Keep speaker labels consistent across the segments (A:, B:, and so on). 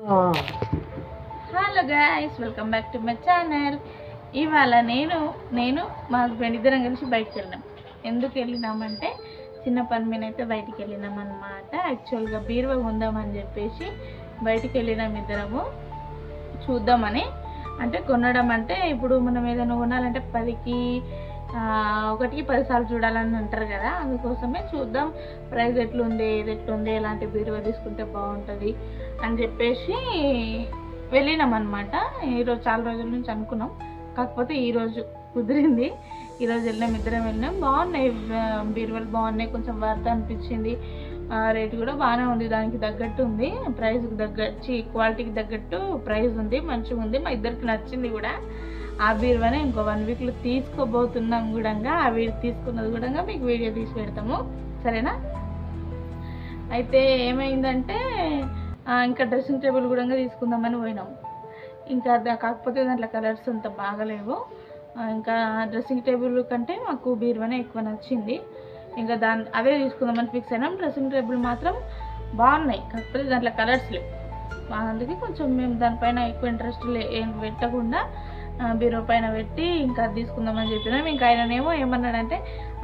A: Hello guys, welcome back to my channel. ఇవాళ నేను మా హస్బెండ్ ఇద్దరం కలిసి బయటికి వెళ్ళినాం. ఎందుకు వెళ్ళినామంటే చిన్న పని మీద అయితే బయటికి వెళ్ళినాం అనమాట. యాక్చువల్గా బీరువా ఉందామని చెప్పేసి బయటికి వెళ్ళినాం ఇద్దరము, చూద్దామని. అంటే కొనడం అంటే ఇప్పుడు మనం ఏదైనా కొనాలంటే 1కి 10 సార్లు చూడాలని అంటారు కదా, అందుకోసమే చూద్దాం ప్రైస్ ఎట్లుంది, ఏది ఎట్లుంది, ఎలాంటి బీరువా తీసుకుంటే బాగుంటుంది అని చెప్పేసి వెళ్ళినాం అనమాట. ఈరోజు చాలా రోజుల నుంచి అనుకున్నాం, కాకపోతే ఈరోజు కుదిరింది. ఈరోజు ఇద్దరం వెళ్ళినాం. బాగున్నాయి బీరువాలు, బాగున్నాయి. కొంచెం వర్త్ అనిపించింది. రేట్ కూడా బాగానే ఉంది, దానికి తగ్గట్టు ఉంది, ప్రైస్కి తగ్గట్టు, క్వాలిటీకి తగ్గట్టు ప్రైస్ ఉంది, మంచిగా ఉంది. మా ఇద్దరికి నచ్చింది కూడా. ఆ బీరువానే ఇంకో 1 వీక్లో తీసుకోబోతున్నాం కూడా. ఆ తీసుకున్నది కూడా మీకు వీడియో తీసి పెడతాము, సరేనా? అయితే ఏమైందంటే ఇంకా డ్రెస్సింగ్ టేబుల్ కూడా తీసుకుందామని పోయినాము. ఇంకా కాకపోతే దాంట్లో కలర్స్ అంత బాగలేవు. ఇంకా డ్రెస్సింగ్ టేబుల్ కంటే మాకు బీరువానే ఎక్కువ నచ్చింది. ఇంకా అదే తీసుకుందామని ఫిక్స్ అయినాం. డ్రెస్సింగ్ టేబుల్ మాత్రం బాగున్నాయి, కాకపోతే దాంట్లో కలర్స్ లేవు. అందుకే కొంచెం మేము దానిపైన ఎక్కువ ఇంట్రెస్ట్ పెట్టకుండా బీరువా పైన పెట్టి ఇంకా తీసుకుందామని చెప్పినాం. ఇంకా ఆయననేమో ఏమన్నాడంటే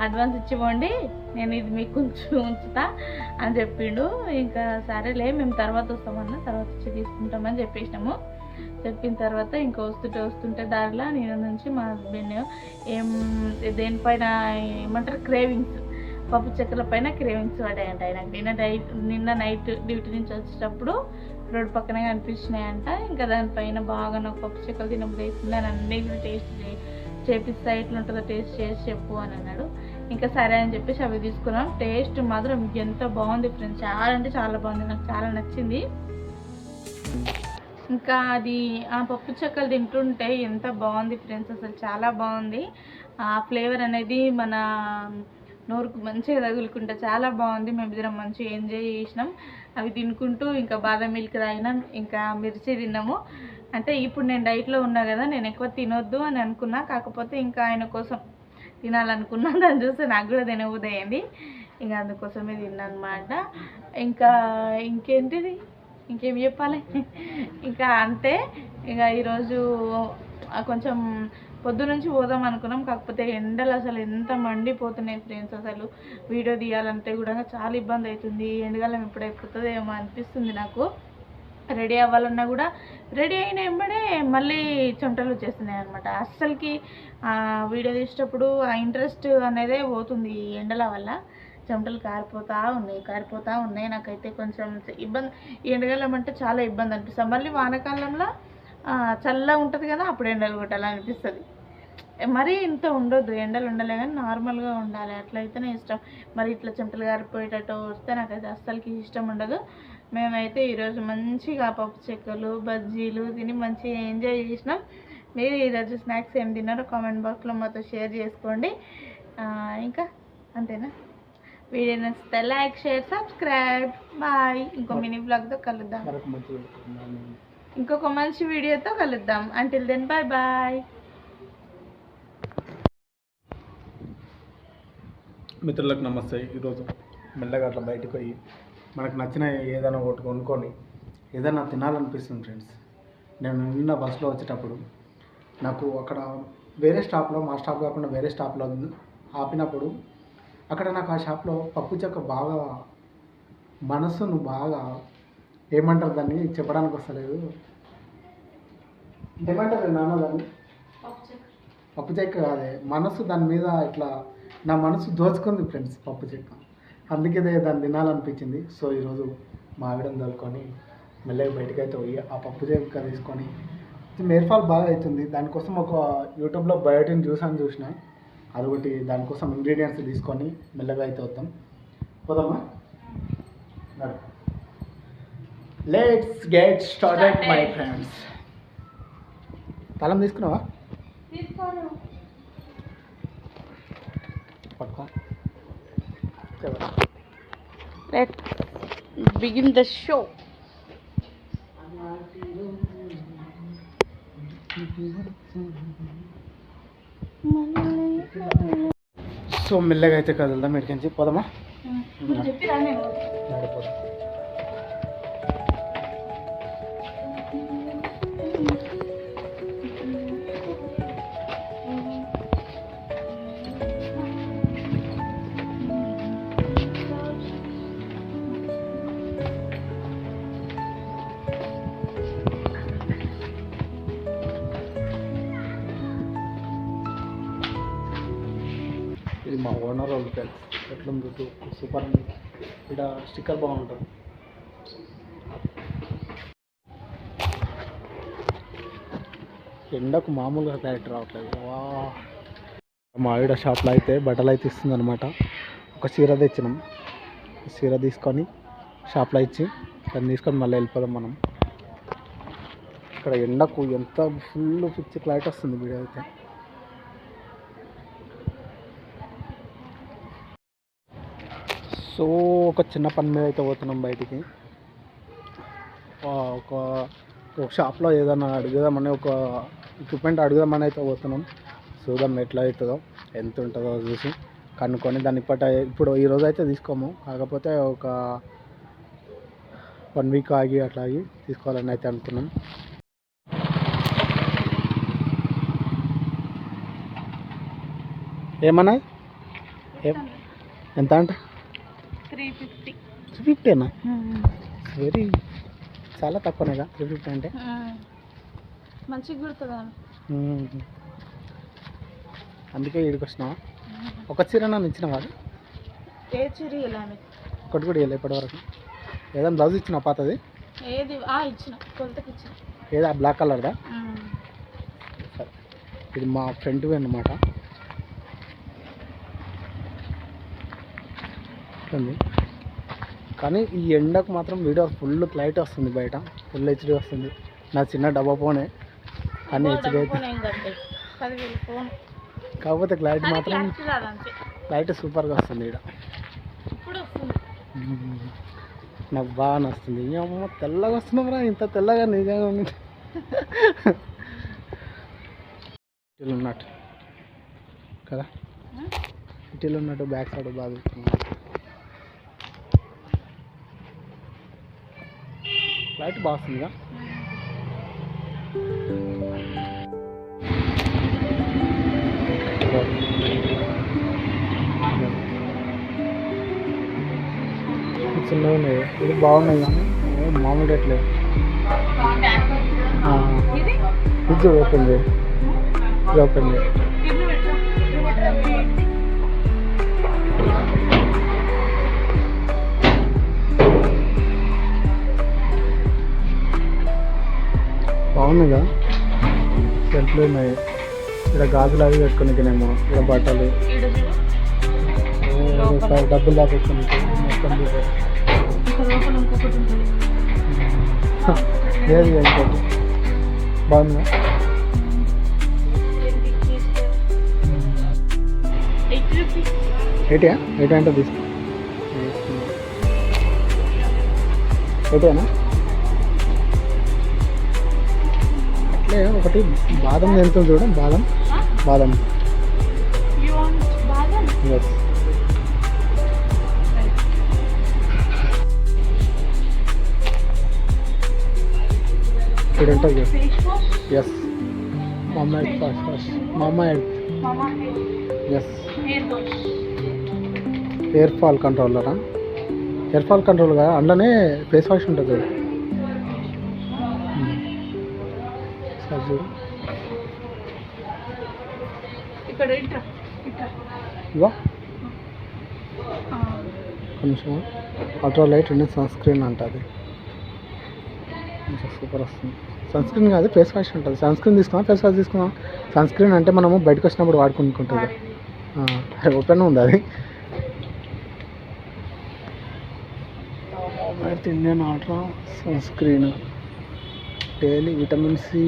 A: అడ్వాన్స్ ఇచ్చివ్వండి, నేను ఇది మీకు కొంచెం ఉంచుతా అని చెప్పిండు. ఇంకా సరేలే, మేము తర్వాత వస్తామన్నా, తర్వాత వచ్చి తీసుకుంటామని చెప్పేసినాము. చెప్పిన తర్వాత ఇంకా వస్తుంటే దారిలో నేను నుంచి మా హస్బెండ్ దేనిపైన ఏమంటారు, క్రేవింగ్స్, పప్పు చెక్కల పైన క్రేవింగ్స్ పడ్డాయంట ఆయనకు. నిన్న నైట్ డ్యూటీ నుంచి వచ్చేటప్పుడు రోడ్డు పక్కనే కనిపించినాయంట. ఇంకా దానిపైన బాగా నాకు పప్పు చెక్కలు తినప్పుడు వేసింది అని అన్నీ కూడా టేస్ట్ చేపిస్తా, ఎట్లుంటుందో టేస్ట్ చేసి చెప్పు అని అన్నాడు. ఇంకా సరే అని చెప్పేసి అవి తీసుకున్నాం. టేస్ట్ మాత్రం ఎంత బాగుంది ఫ్రెండ్స్, చాలా అంటే చాలా బాగుంది, నాకు చాలా నచ్చింది. ఇంకా అది ఆ పప్పు చెక్కలు తింటుంటే ఎంత బాగుంది ఫ్రెండ్స్, అసలు చాలా బాగుంది. ఆ ఫ్లేవర్ అనేది మన నోరుకు మంచిగా తగులుకుంటే చాలా బాగుంది. మేము ఇద్దరం మంచిగా ఎంజాయ్ చేసినాం అవి తినుకుంటూ. ఇంకా బాదం మిల్క్ తాగినాం, ఇంకా మిర్చి తిన్నాము. అంటే ఇప్పుడు నేను డైట్లో ఉన్నా కదా, నేను ఎక్కువ తినొద్దు అని అనుకున్నా, కాకపోతే ఇంకా ఆయన కోసం తినాలనుకున్నా. దాన్ని చూస్తే నాకు కూడా తినబుద్ధి అయింది, ఇంకా అందుకోసమే తిన్నా అనమాట. ఇంకా ఇంకేం చెప్పాలి, ఇంకా అంతే. ఇంకా ఈరోజు కొంచెం పొద్దు నుంచి పోదాం అనుకున్నాం, కాకపోతే ఎండలు అసలు ఎంత మండిపోతున్నాయి ఫ్రెండ్స్. అసలు వీడియో తీయాలంటే కూడా చాలా ఇబ్బంది అవుతుంది. ఎండకాలం ఎప్పుడు అయిపోతుందో ఏమో అనిపిస్తుంది నాకు. రెడీ అవ్వాలన్నా కూడా రెడీ అయిన వెంబడే మళ్ళీ చెమటలు వచ్చేస్తున్నాయి అనమాట. అస్సలకి వీడియో తీసేటప్పుడు ఆ ఇంట్రెస్ట్ అనేదే పోతుంది ఈ ఎండల వల్ల. చెమటలు కారిపోతూ ఉన్నాయి. నాకైతే కొంచెం ఇబ్బంది. ఈ ఎండకాలం అంటే చాలా ఇబ్బంది అనిపిస్తుంది. మళ్ళీ వానాకాలంలో చల్లగా ఉంటుంది కదా, అప్పుడు ఎండలు కొట్టాలనిపిస్తుంది. మరీ ఇంత ఉండొద్దు, ఎండలు ఉండలే కానీ నార్మల్గా ఉండాలి, అట్లయితేనే ఇష్టం. మరి ఇట్లా చెమటలు గారిపోయేటట్టు వస్తే నాకైతే అస్సలకి ఇష్టం ఉండదు. మేమైతే ఈరోజు మంచిగా పప్పు చెక్కలు, బజ్జీలు తిని మంచిగా ఎంజాయ్ చేసినాం. మీరు ఈరోజు స్నాక్స్ ఏం తిన్నారో కామెంట్ బాక్స్లో మాతో షేర్ చేసుకోండి. ఇంకా అంతేనా? వీడియో నచ్చితే లైక్, షేర్, సబ్స్క్రైబ్. బాయ్. ఇంకో మినీ బ్లాగ్తో కలుద్దాం, ఇంకొక మంచి వీడియోతో కలుద్దాం. Until then bye bye.
B: మిత్రులకు నమస్తే. ఈరోజు మెల్లగా అట్లా బయటకు పోయి మనకు నచ్చిన ఏదైనా ఒకటి కొనుక్కొని ఏదైనా తినాలనిపిస్తుంది ఫ్రెండ్స్. నేను నిన్న బస్సులో వచ్చేటప్పుడు నాకు అక్కడ వేరే స్టాప్లో, మా స్టాప్ కాకుండా వేరే స్టాప్లో ఆపినప్పుడు అక్కడ నాకు ఆ షాప్లో పప్పు చెక్క బాగా మనసును బాగా ఏమంటారు దాన్ని చెప్పడానికి వస్తలేదు, ఏమంటారు నాన్న దాన్ని? పప్పు చెక్క కాదే, మనసు దాని మీద ఇట్లా నా మనసు దోచుకుంది ఫ్రెండ్స్ పప్పు చెక్క. అందుకే దాన్ని తినాలనిపించింది. సో ఈరోజు మా ఆవిడని తోలుకొని మెల్లగా బయటకు అయితే పోయి ఆ పప్పు చెక్క తీసుకొని, మేర్ఫాల్ బాగా అవుతుంది. దానికోసం ఒక యూట్యూబ్లో బయోటిన్ చూసిన అదొకటి, దానికోసం ఇంగ్రీడియంట్స్ తీసుకొని మెల్లగా అయితే పోదామా? Let's get started my friends. తాళం తీసుకున్నావా? పట్టుకో.
A: Let's begin the show.
B: So మెల్లగా అయితే కదులుదాం, ఇక్కడికి పోదామా? Role friends. ఎట్లుంది సూపర్ ఉంది. ఇక్కడ స్టిక్కర్ బాగుంటుంది. ఎండకు మామూలుగా క్యారెక్టర్ రావట్లేదు. వా మా ఆవిడ షాప్లో అయితే బట్టలు అయితే ఇస్తుంది అనమాట. ఒక చీర తెచ్చినాం. చీర తీసుకొని షాప్లో ఇచ్చి దాన్ని తీసుకొని మళ్ళీ వెళ్ళిపోదాం మనం. ఇక్కడ ఎండకు ఎంత ఫుల్ పిచ్చి క్లైట్ వస్తుంది వీడియో అయితే. సో ఒక చిన్న పని మీద అయితే పోతున్నాం బయటికి. ఒక షాప్లో ఏదైనా అడుగుదామని ఒక ఎక్విప్మెంట్ అడుగుదామని అయితే పోతున్నాం. చూద్దాం ఎట్లా అవుతుందో ఎంత ఉంటుందో చూసి కనుక్కొని దాన్ని ఇప్పుడు ఈరోజు అయితే తీసుకోము. కాకపోతే ఒక 1 వీక్ ఆగి అట్లా ఆగి తీసుకోవాలని అయితే అనుకున్నాం. ఏమన్నా ఎంత అంటే 350 వెరీ చాలా తక్కువనేగా 350 అంటే.
A: మంచిగా గుర్తుందా?
B: అందుకే ఈడికి వచ్చినావా? ఒక చీర నన్ను ఇచ్చిన వాడు
A: ఏ చీర ఇలా
B: ఒకటి కూడా ఇవ్వలేదు ఇప్పటివరకు. ఏదైనా బ్లౌజ్ ఇచ్చిన పాతది
A: ఏది ఇచ్చిన కొలతకి ఇచ్చిన
B: ఏదా బ్లాక్ కలర్దా? సరే ఇది మా ఫ్రెండ్వి అన్నమాట. కానీ ఈ ఎండకు మాత్రం వీడియో ఫుల్ క్లైట్ వస్తుంది. బయట ఫుల్ హెచ్డీ వస్తుంది. నా చిన్న డబ్బా ఫోనే కానీ హెచ్డీ అయితే కాకపోతే క్లారిటీ మాత్రం క్లారిటీ సూపర్గా వస్తుంది. ఇక్కడ నాకు బాగా నచ్చుతుంది. అమ్మ తెల్లగా వస్తున్నాం రా, ఇంత తెల్లగా నిజంగా ఉంది. ఇటీలు ఉన్నట్టు కదా, ఇటీలు ఉన్నట్టు బ్యాక్ సైడ్ బాగా లైట్ బాగా వస్తుందిగా. చిన్నగా ఉన్నాయి, ఇది బాగున్నాయి కానీ మామూలు రేట్లేదు. ఇది ఓపెన్ చేయి, ఇది ఓపెన్ చేయి. బాగున్నాయిగా, సెల్ఫ్లు ఉన్నాయి. ఇక్కడ గాజులు అవి పెట్టుకునేకేనేమో, ఇక్కడ బట్టలు డబ్బులు దాపెట్టుకుని మొత్తం లేదు ఇంకోటి బాగుందా? ఎయిటీయా? 80 అంటే తీసుకో. 80ఏనా? అట్లే ఒకటి బాదం ఎంత చూడ, బాదం బాదం ఎస్. ఇక్కడ ఉంటుంది yes. Mamaearth first Mamaearth yes. Hair fall కంట్రోలరా? హెయిర్ ఫాల్ కంట్రోల్ కదా, అందులోనే ఫేస్ వాష్ ఉంటుంది చూడు. సార్ చూడు ఇవా కొంచెం ultra light and sunscreen అంటుంది. కొంచెం సూపర్ వస్తుంది. సన్ స్క్రీన్ కాదు, ఫేస్ వాష్ ఉంటుంది. సన్ స్క్రీన్ తీసుకున్నాం, ఫేస్ వాష్ తీసుకున్నాం. సన్ స్క్రీన్ అంటే మనము బయటకు వచ్చినప్పుడు వాడుకుంటుంటుంది. ఓపెన్ ఉంది అది. Indian ultra sunscreen daily vitamin C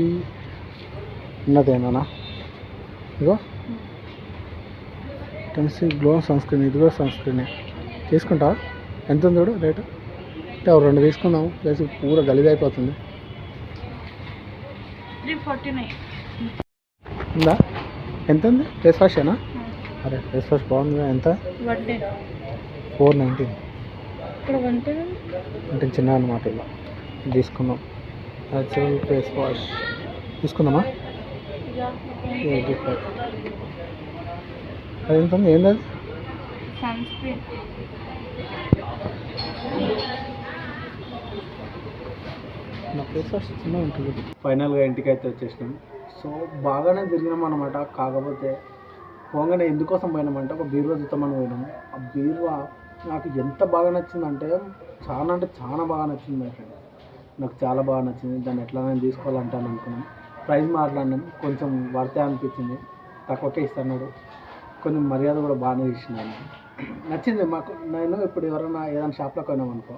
B: ఉన్నదేనా? ఇగో vitamin C glow sunscreen. ఇది కూడా సన్ స్క్రీనే. తీసుకుంటావా? ఎంత ఉంది చూడు రేటు. అంటే 2 తీసుకుందాము, ప్లస్ పూర గలీజ్ అయిపోతుంది.
A: 349
B: ఉందా? ఎంత ఉంది? ఫేస్ వాషేనా? అరే ఫేస్ వాష్ బాగుంది. ఎంత? 419. అంటే చిన్న అనమాట. ఇలా తీసుకుందాం. న్యాచురల్ ఫేస్ వాష్ తీసుకుందామా? 85. అది ఎంత ఉంది? ఏంది అది? నా ఫేస్ వాష్ చిన్న ఉంటుంది. ఫైనల్గా ఇంటికి అయితే వచ్చేసినాం. సో బాగానే తిరిగినాం అనమాట. కాకపోతే పోగానే ఎందుకోసం పోయినామంటే ఒక బీరువా చూద్దామని పోయినాము. ఆ బీరువా నాకు ఎంత బాగా నచ్చిందంటే అంటే చాలా బాగా నచ్చింది మై ఫ్రెండ్. నాకు చాలా బాగా నచ్చింది. దాన్ని ఎట్లా నేను తీసుకోవాలంటే అని అనుకున్నాను. ప్రైస్ మాట్లాడినాం, కొంచెం వర్తే అనిపించింది, తక్కువకే ఇస్తున్నాడు, కొంచెం మర్యాద కూడా బాగానే ఇచ్చినాను. నచ్చింది మాకు. నేను ఇప్పుడు ఎవరైనా ఏదైనా షాప్లోకి పోయినాం అనుకో,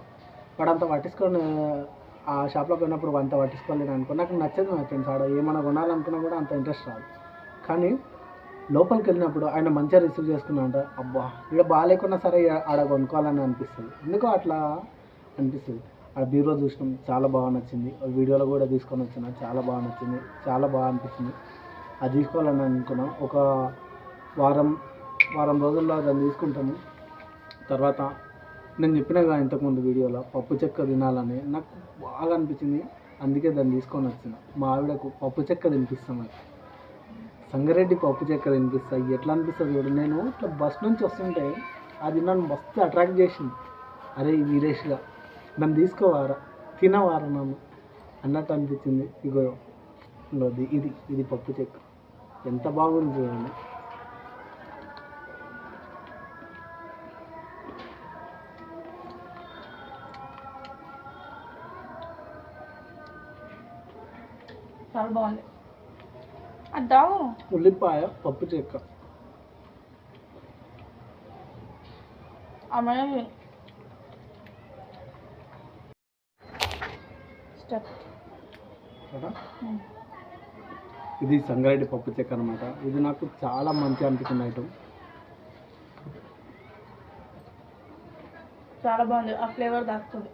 B: వాడు అంత పట్టించుకొని ఆ షాప్లోకి పోయినప్పుడు అంత పట్టించుకోలేను అనుకో, నాకు నచ్చదు మై ఫ్రెండ్స్. ఆడ ఏమైనా కొనాలనుకున్నా కూడా అంత ఇంట్రెస్ట్ రాదు. కానీ లోపలికి వెళ్ళినప్పుడు ఆయన మంచిగా రిసీవ్ చేసుకున్నాంట, అబ్బా ఇక్కడ బాగాలేకున్నా సరే ఆడ కొనుక్కోవాలని అనిపిస్తుంది. ఎందుకో అట్లా అనిపిస్తుంది. ఆ బీరువా చూసినాం, చాలా బాగా నచ్చింది. వీడియోలో కూడా తీసుకొని వచ్చిన, చాలా బాగా నచ్చింది, చాలా బాగా అనిపించింది. అది తీసుకోవాలని అనుకున్నాం. ఒక వారం రోజుల్లో దాన్ని తీసుకుంటాము. తర్వాత నేను చెప్పిన కదా ఇంతకుముందు వీడియోలో పప్పు చెక్క తినాలని నాకు బాగా అనిపించింది. అందుకే దాన్ని తీసుకొని వచ్చిన. మా ఆవిడకు పప్పు చెక్క తినిపిస్తాం. అది సంగారెడ్డి పప్పు చెక్క తినిపిస్తాయి. ఎట్లా అనిపిస్తుంది చూడు. నేను ఇట్లా బస్ నుంచి వస్తుంటే అది నన్ను మస్తు అట్రాక్ట్ చేసింది. అరే వీరేష్గా నన్ను తీసుకోవారా, తినవారా నన్ను అన్నట్టు అనిపించింది. ఇగో ఇది పప్పు చెక్క ఎంత బాగుంది చూడండి.
A: చాలా బాగుంది. అద్దా
B: ఉల్లిపాయ పప్పు చెక్క
A: అమ్మాయి స్టెప్.
B: ఇది సంగారెడ్డి పప్పు చెక్క అనమాట. ఇది నాకు చాలా మంచిగా అనిపించింది ఐటమ్.
A: చాలా బాగుంది. ఆ ఫ్లేవర్ దాస్తుంది.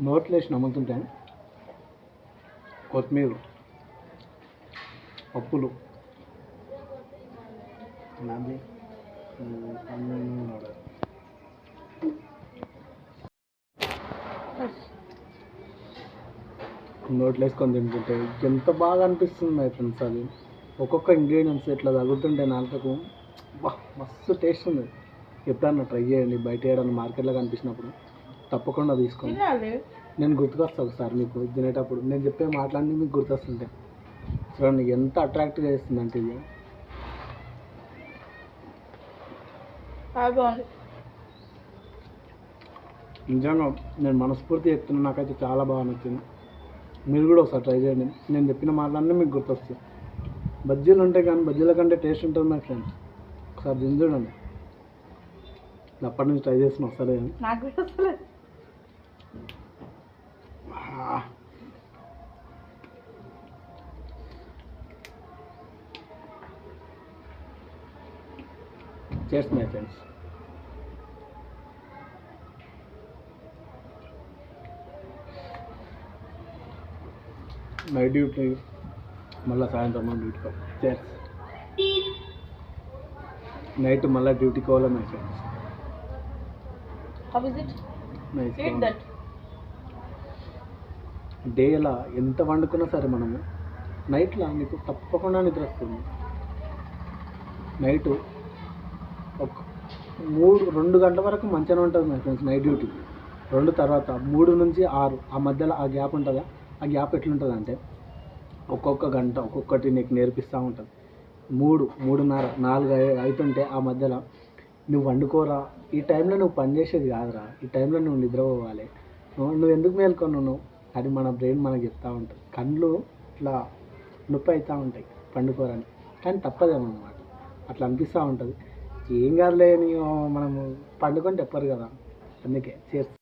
B: నోట్లు వేసి నమ్ముతుంటే కొత్తిమీర, పప్పులు, నోట్లు వేసుకొని తింటుంటే ఎంత బాగా అనిపిస్తుంది మై ఫ్రెండ్స్. అది ఒక్కొక్క ఇంగ్రీడియంట్స్ ఇట్లా తగులుతుంటే నాలుకకు మస్తు టేస్ట్ ఉంది. ఎప్పుడన్నా ట్రై చేయండి. బయట ఏడన్నా మార్కెట్లో కనిపించినప్పుడు తప్పకుండా తీసుకోండి. నేను గుర్తుకొస్తాను ఒకసారి మీకు తినేటప్పుడు. నేను చెప్పే మాటలన్నీ మీకు గుర్తొస్తుంటాయి. చూడండి ఎంత అట్రాక్ట్గా చేస్తుందంటే ఇది. నిజంగా నేను మనస్ఫూర్తి చెప్తున్నా, నాకైతే చాలా బాగా నచ్చింది. మీరు కూడా ఒకసారి ట్రై చేయండి. నేను చెప్పిన మాటలన్నీ మీకు గుర్తొస్తాయి. బజ్జీలు ఉంటాయి కానీ బజ్జీల కంటే టేస్ట్ ఉంటుంది మై ఫ్రెండ్స్. ఒకసారి తిని చూడండి. అప్పటి నుంచి ట్రై చేసిన వస్తలే చేస్ మై ఫ్రెండ్స్. నైట్ డ్యూటీ మళ్ళీ సాయంత్రం డ్యూటీకి చేస్. నైట్ మళ్ళీ డ్యూటీకి పోవాలి మై ఫ్రెండ్స్. డే ఇలా ఎంత వండుకున్నా సరే మనము నైట్లో మీకు తప్పకుండా నిద్ర వస్తుంది. నైటు ఒక 2 గంటల వరకు మంచిగానే ఉంటుంది మై ఫ్రెండ్స్ నైట్ డ్యూటీ. 2 తర్వాత 3 నుంచి 6 ఆ మధ్యలో ఆ గ్యాప్ ఉంటుందా, ఆ గ్యాప్ ఎట్లుంటుంది అంటే ఒక్కొక్క గంట ఒక్కొక్కటి నీకు నేర్పిస్తూ ఉంటుంది. 3:30 4 అవుతుంటే ఆ మధ్యలో నువ్వు వండుకోరా, ఈ టైంలో నువ్వు పని చేసేది కాదురా, ఈ టైంలో నువ్వు నిద్రపోవాలి, నువ్వు ఎందుకు మేల్కొన్నావు అది మన బ్రెయిన్ మనకు చెప్తూ ఉంటుంది. కళ్ళు ఇట్లా నొప్పి అవుతూ ఉంటాయి పండుకోరని, కానీ తప్పదేమన్నమాట. అట్లా అనిపిస్తూ ఉంటుంది. ఏం కాదులే మనము పండుకొని చెప్పరు కదా, అందుకే చేస్తాం.